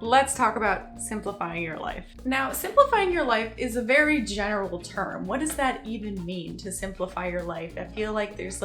Let's talk about simplifying your life. Now, simplifying your life is a very general term. What does that even mean, to simplify your life? I feel like there's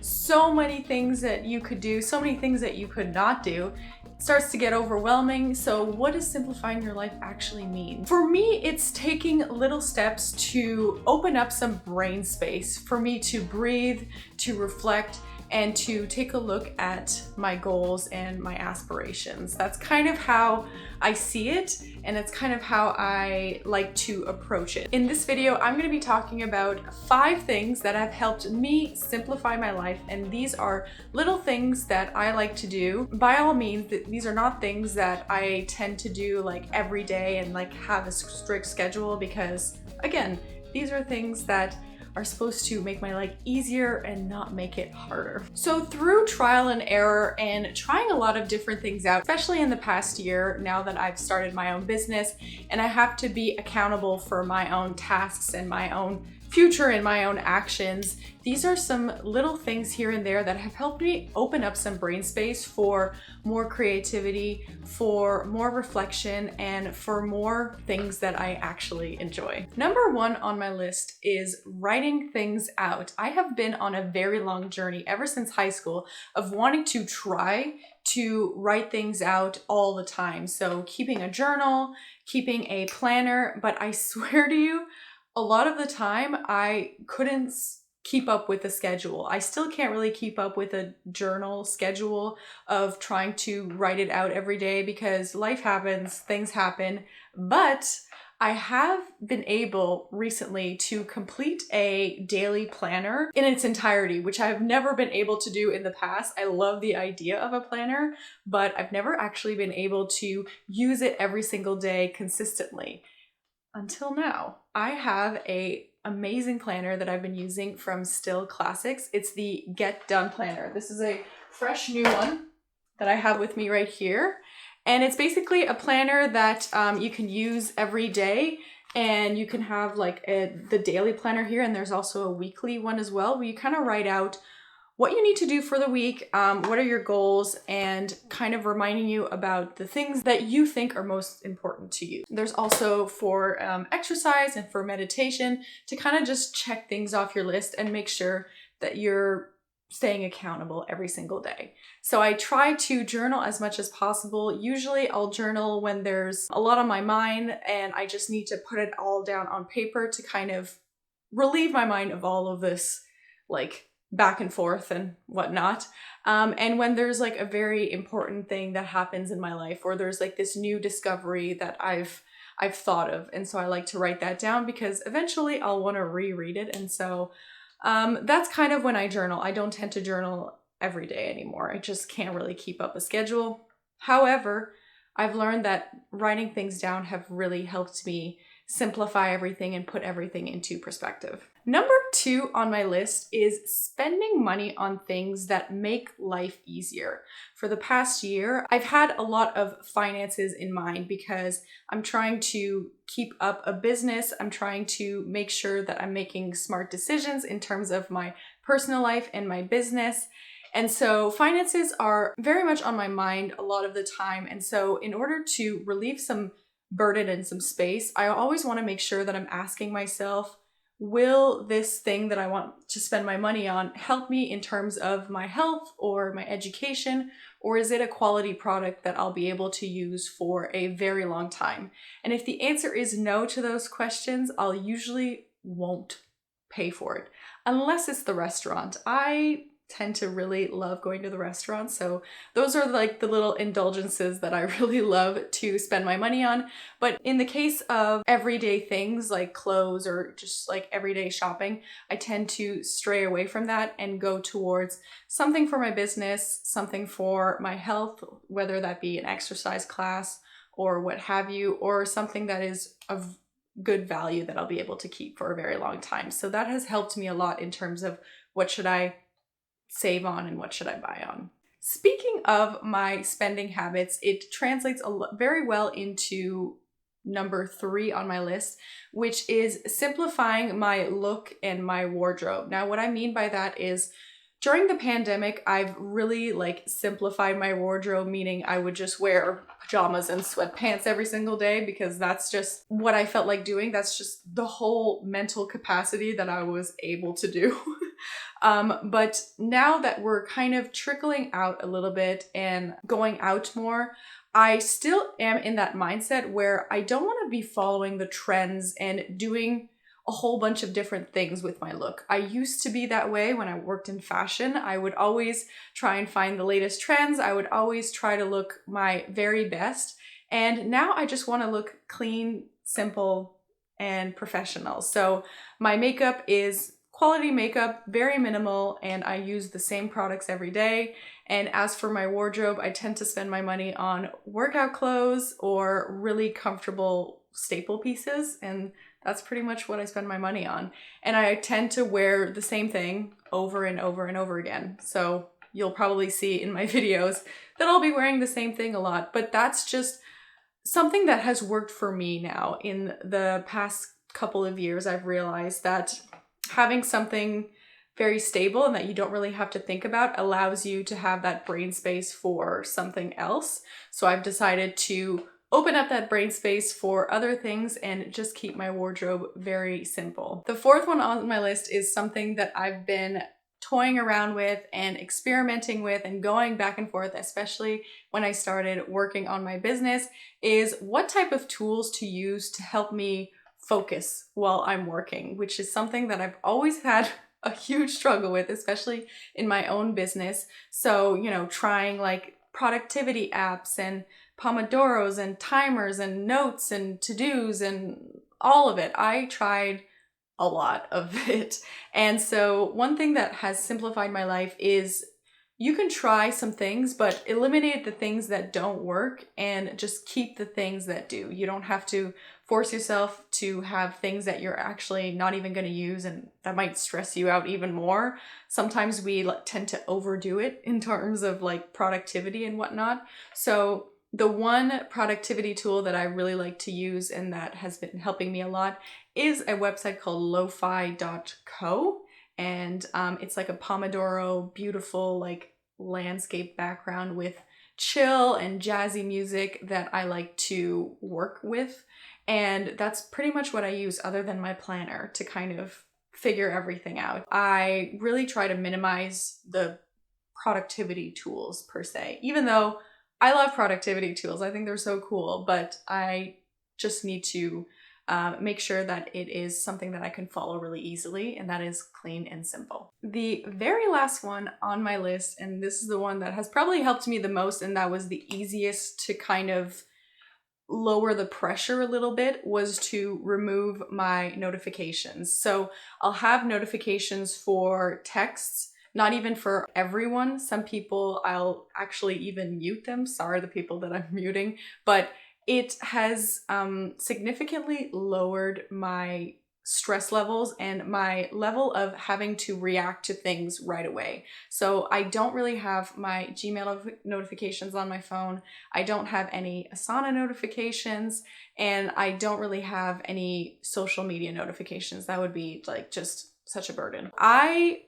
so many things that you could do, so many things that you could not do. It starts to get overwhelming. So what does simplifying your life actually mean? For me, it's taking little steps to open up some brain space for me to breathe, to reflect, and to take a look at my goals and my aspirations. That's kind of how I see it, and it's kind of how I like to approach it. In this video, I'm going to be talking about 5 things that have helped me simplify my life, and these are little things that I like to do. By all means, these are not things that I tend to do every day and have a strict schedule, because again, these are things that are supposed to make my life easier and not make it harder. So through trial and error and trying a lot of different things out, especially in the past year, now that I've started my own business and I have to be accountable for my own tasks and my own future and my own actions, these are some little things here and there that have helped me open up some brain space for more creativity, for more reflection, and for more things that I actually enjoy. Number 1 on my list is writing things out. I have been on a very long journey ever since high school of wanting to try to write things out all the time. So keeping a journal, keeping a planner, but I swear to you, a lot of the time I couldn't keep up with the schedule. I still can't really keep up with a journal schedule of trying to write it out every day because life happens, things happen, but I have been able recently to complete a daily planner in its entirety, which I've never been able to do in the past. I love the idea of a planner, but I've never actually been able to use it every single day consistently. Until now, I have an amazing planner that I've been using from Still Classics. It's the Get Done Planner. This is a fresh new one that I have with me right here. And it's basically a planner that you can use every day. And you can have the daily planner here. And there's also a weekly one as well, where you kind of write out what you need to do for the week, what are your goals, and kind of reminding you about the things that you think are most important to you. There's also for exercise and for meditation to kind of just check things off your list and make sure that you're staying accountable every single day. So I try to journal as much as possible. Usually I'll journal when there's a lot on my mind and I just need to put it all down on paper to kind of relieve my mind of all of this back and forth and whatnot. And when there's a very important thing that happens in my life, or there's this new discovery that I've thought of. And so I like to write that down because eventually I'll want to reread it. And so that's kind of when I journal. I don't tend to journal every day anymore. I just can't really keep up a schedule. However, I've learned that writing things down have really helped me simplify everything and put everything into perspective. Number 2 on my list is spending money on things that make life easier. For the past year, I've had a lot of finances in mind because I'm trying to keep up a business. I'm trying to make sure that I'm making smart decisions in terms of my personal life and my business. And so finances are very much on my mind a lot of the time. And so in order to relieve some burden and some space, I always want to make sure that I'm asking myself, will this thing that I want to spend my money on help me in terms of my health or my education, or is it a quality product that I'll be able to use for a very long time? And if the answer is no to those questions, I'll usually won't pay for it, unless it's the restaurant. I tend to really love going to the restaurant. So those are the little indulgences that I really love to spend my money on. But in the case of everyday things like clothes or just everyday shopping, I tend to stray away from that and go towards something for my business, something for my health, whether that be an exercise class or what have you, or something that is of good value that I'll be able to keep for a very long time. So that has helped me a lot in terms of what should I save on and what should I buy on. Speaking of my spending habits, it translates very well into number 3 on my list, which is simplifying my look and my wardrobe. Now, what I mean by that is During the pandemic, I've really like simplified my wardrobe, meaning I would just wear pajamas and sweatpants every single day because that's just what I felt like doing. That's just the whole mental capacity that I was able to do. But now that we're kind of trickling out a little bit and going out more, I still am in that mindset where I don't want to be following the trends and doing a whole bunch of different things with my look. I used to be that way when I worked in fashion. I would always try and find the latest trends. I would always try to look my very best. And now I just want to look clean, simple, and professional. So my makeup is quality makeup, very minimal, and I use the same products every day. And as for my wardrobe, I tend to spend my money on workout clothes or really comfortable staple pieces, and that's pretty much what I spend my money on. And I tend to wear the same thing over and over and over again. So you'll probably see in my videos that I'll be wearing the same thing a lot, but that's just something that has worked for me now. In the past couple of years, I've realized that having something very stable and that you don't really have to think about allows you to have that brain space for something else. So I've decided to open up that brain space for other things and just keep my wardrobe very simple. The fourth one on my list is something that I've been toying around with and experimenting with and going back and forth, especially when I started working on my business, is what type of tools to use to help me focus while I'm working, which is something that I've always had a huge struggle with, especially in my own business. So, you know, trying like productivity apps and Pomodoros and timers and notes and to-dos and all of it. I tried a lot of it. And so one thing that has simplified my life is you can try some things, but eliminate the things that don't work and just keep the things that do. You don't have to force yourself to have things that you're actually not even going to use, and that might stress you out even more. Sometimes we tend to overdo it in terms of like productivity and whatnot. So the one productivity tool that I really like to use and that has been helping me a lot is a website called lo-fi.co. And it's like a Pomodoro, beautiful like landscape background with chill and jazzy music that I like to work with. And that's pretty much what I use other than my planner to kind of figure everything out. I really try to minimize the productivity tools per se, even though I love productivity tools. I think they're so cool, but I just need to make sure that it is something that I can follow really easily, and that is clean and simple. The very last one on my list, and this is the one that has probably helped me the most, and that was the easiest to kind of lower the pressure a little bit, was to remove my notifications. So I'll have notifications for texts, not even for everyone. Some people I'll actually even mute them. Sorry, the people that I'm muting, but it has significantly lowered my stress levels and my level of having to react to things right away. So I don't really have my Gmail notifications on my phone. I don't have any Asana notifications, and I don't really have any social media notifications. That would be like just such a burden. I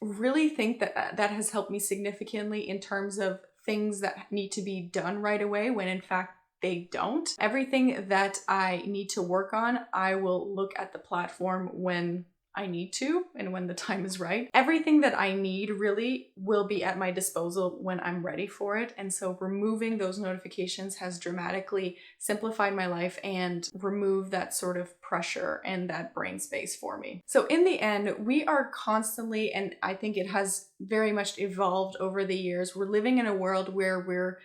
really think that that has helped me significantly in terms of things that need to be done right away when in fact they don't. Everything that I need to work on, I will look at the platform when I need to and when the time is right. Everything that I need really will be at my disposal when I'm ready for it. And so removing those notifications has dramatically simplified my life and removed that sort of pressure and that brain space for me. So in the end, we are constantly, and I think it has very much evolved over the years, we're living in a world where we're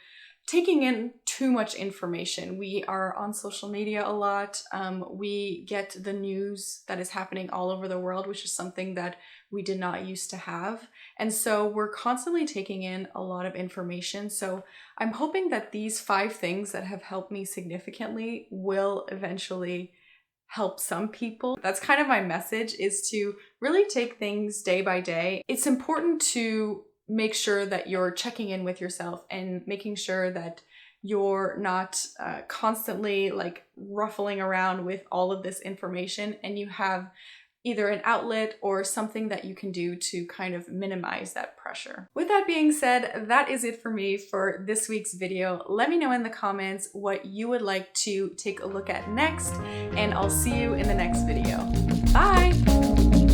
taking in too much information. We are on social media a lot. We get the news that is happening all over the world, which is something that we did not used to have. And so we're constantly taking in a lot of information. So I'm hoping that these 5 things that have helped me significantly will eventually help some people. That's kind of my message, is to really take things day by day. It's important to make sure that you're checking in with yourself and making sure that you're not constantly like ruffling around with all of this information, and you have either an outlet or something that you can do to kind of minimize that pressure. With that being said, that is it for me for this week's video. Let me know in the comments what you would like to take a look at next, and I'll see you in the next video. Bye!